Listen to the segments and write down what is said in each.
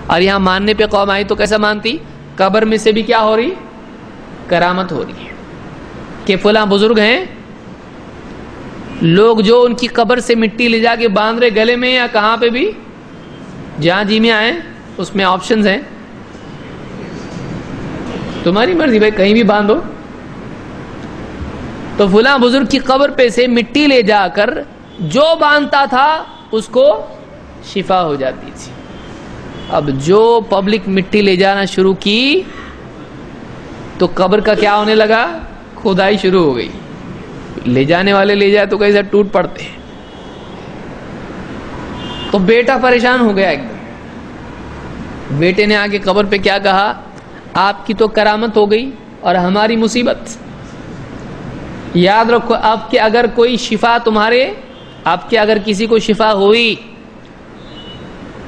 اور یہاں ماننے پہ قوم آئی تو کیسا مانتی؟ قبر میں سے بھی کیا ہو رہی؟ کرامت ہو رہی ہے کہ فلاں بزرگ ہیں. لوگ جو ان کی قبر سے مٹی لے جا کے باندھ رہے گلے میں یا کہاں پہ بھی، جہاں جی میں آئے، اس میں آپشنز ہیں، تمہاری مرضی بھائی، کہیں بھی باندھو. تو فلاں بزرگ کی قبر پہ سے مٹی لے جا کر جو باندھتا تھا اس کو شفا ہو جاتی تھی. اب جو پبلک مٹی لے جانا شروع کی تو قبر کا کیا ہونے لگا؟ کھدائی شروع ہو گئی. لے جانے والے لے جائے تو کیسے ٹوٹ پڑتے ہیں. تو بیٹا پریشان ہو گیا ایک دم. بیٹے نے آگے قبر پہ کیا کہا؟ آپ کی تو کرامت ہو گئی اور ہماری مصیبت. یاد رکھو، آپ کے اگر کوئی شفا آپ کے اگر کسی کو شفا ہوئی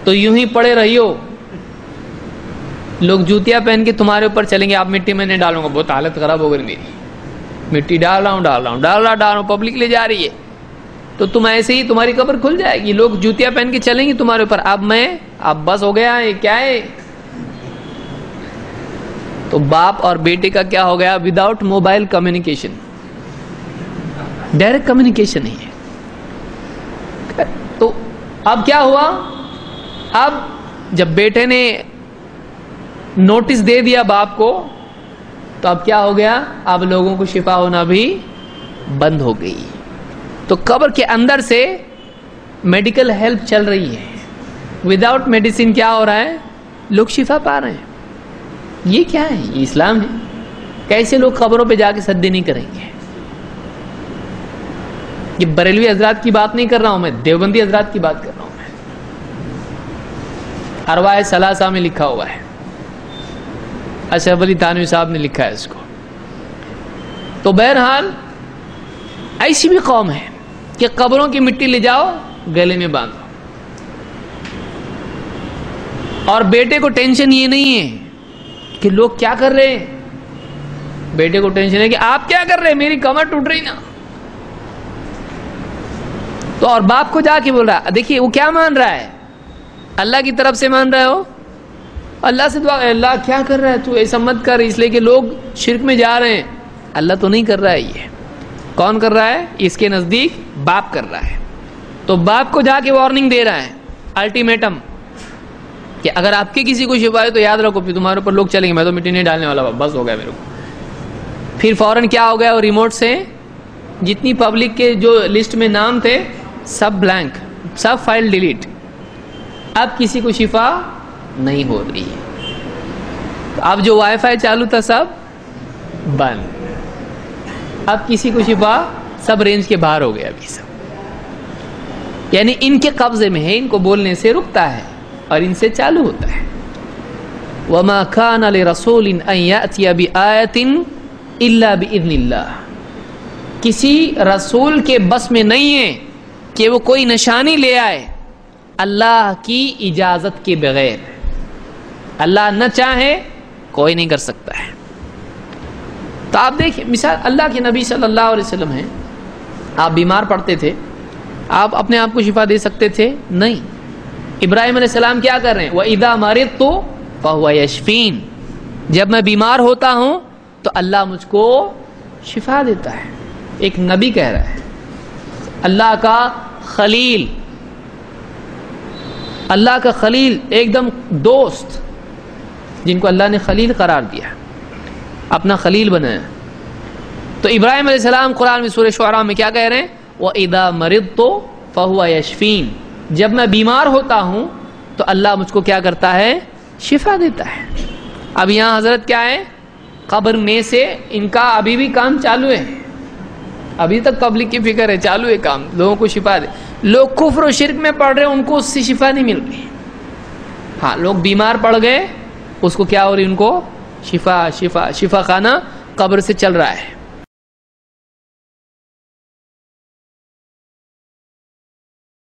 تو یوں ہی پڑے رہیو، لوگ جوتیاں پہن کے تمہارے اوپر چلیں گے، آپ مٹی میں نہیں ڈالوں گا، بہت حالت خراب ہو گئی میری، مٹی ڈال رہا ہوں، پبلک لے جا رہی ہے، تو تم ایسے ہی تمہاری قبر کھل جائے گی، لوگ جوتیاں پہن کے چلیں گے تمہارے اوپر. اب بس ہو گیا، یہ کیا ہے؟ تو باپ اور بیٹے کا کیا ہو گیا؟ Without mobile communication, direct communication نہیں ہے. تو اب کیا ہوا؟ اب جب بیٹے نے نوٹس دے دیا باپ کو تو اب کیا ہو گیا؟ اب لوگوں کو شفا ہونا بھی بند ہو گئی. تو قبر کے اندر سے میڈیکل ہیلپ چل رہی ہے، وداؤٹ میڈیسن کیا ہو رہا ہے؟ لوگ شفا پا رہے ہیں. یہ کیا ہے؟ یہ اسلام ہے. کیسے لوگ قبروں پہ جا کے سجدے نہیں کریں گے؟ یہ بریلوی حضرات کی بات نہیں کر رہا ہوں میں، دیوبندی حضرات کی بات کر رہا ہوں میں. ارواح ثلاثہ میں لکھا ہوا ہے، اشرف علی تھانوی صاحب نے لکھا ہے اس کو. تو بہرحال ایسی بھی قوم ہے کہ قبروں کی مٹی لے جاؤ، گلے میں باندھو. اور بیٹے کو ٹینشن یہ نہیں ہے کہ لوگ کیا کر رہے ہیں، بیٹے کو ٹینشن ہے کہ آپ کیا کر رہے ہیں، میری کمر ٹوٹ رہی نا. تو اور باپ کو جا کے بول رہا، دیکھیے وہ کیا مان رہا ہے؟ اللہ کی طرف سے مان رہے ہو، اللہ سے دعا، اللہ کیا کر رہا ہے تو ایسا مت کر، اس لیے کہ لوگ شرک میں جا رہے ہیں. اللہ تو نہیں کر رہا ہے. یہ کون کر رہا ہے؟ اس کے نزدیک باپ کر رہا ہے. تو باپ کو جا کے وارننگ دے رہا ہے، الٹیمیٹم، کہ اگر آپ کے کسی کو شفا ہے تو یاد رکھو پھر تمہارے اوپر لوگ چلیں گے، میں تو مٹی نہیں ڈالنے والا، بس ہو گیا میرے کو. پھر فوراً کیا ہو گیا؟ اور ریموٹ سے جتنی پبلک کے جو لسٹ میں نام تھے سب بلینک، سب فائل ڈیلیٹ. اب کسی کو شفا نہیں ہو رہی ہے. اب جو وائی فائی چالو تھا سب بند. اب کسی کو شفا، سب رینج کے باہر ہو گیا ابھی سب. یعنی ان کے قبضے میں ہے، ان کو بولنے سے رکتا ہے اور ان سے چالو ہوتا ہے. وَمَا كَانَ لِرَسُولٍ أَن يَأْتِيَ بِآيَةٍ إِلَّا بِإِذْنِ اللَّهِ. کسی رسول کے بس میں نہیں ہے کہ وہ کوئی نشانی لے آئے اللہ کی اجازت کے بغیر. اللہ نہ چاہے کوئی نہیں کر سکتا ہے. تو آپ دیکھیں مثال، اللہ کے نبی صلی اللہ علیہ وسلم ہیں، آپ بیمار پڑتے تھے، آپ اپنے آپ کو شفا دے سکتے تھے؟ نہیں. ابراہیم علیہ السلام کیا کر رہے ہیں؟ وَإِذَا مَرِضْتُ فَهُوَ يَشْفِينِ. جب میں بیمار ہوتا ہوں تو اللہ مجھ کو شفا دیتا ہے. ایک نبی کہہ رہا ہے، اللہ کا خلیل، اللہ کا خلیل، ایک دم دوست، جن کو اللہ نے خلیل قرار دیا، اپنا خلیل بنایا. تو ابراہیم علیہ السلام قرآن میں سورہ شعراء میں کیا کہہ رہے ہیں؟ وَإِذَا مَرِضْتُ فَهُوَ يَشْفِينِ. جب میں بیمار ہوتا ہوں تو اللہ مجھ کو کیا کرتا ہے؟ شفا دیتا ہے. اب یہاں حضرت کیا ہے؟ قبر میں سے ان کا ابھی بھی کام چالو ہے، ابھی تک پبلک کی فکر ہے، چالو ہے کام، لوگوں کو شفا دے. لوگ کفر و شرک میں پڑ رہے ہیں، ان کو اس سے شفا نہیں مل رہی. ہاں لوگ بیمار پڑ گئے، اس کو کیا ہو رہی؟ ان کو شفا خانہ قبر سے چل رہا ہے.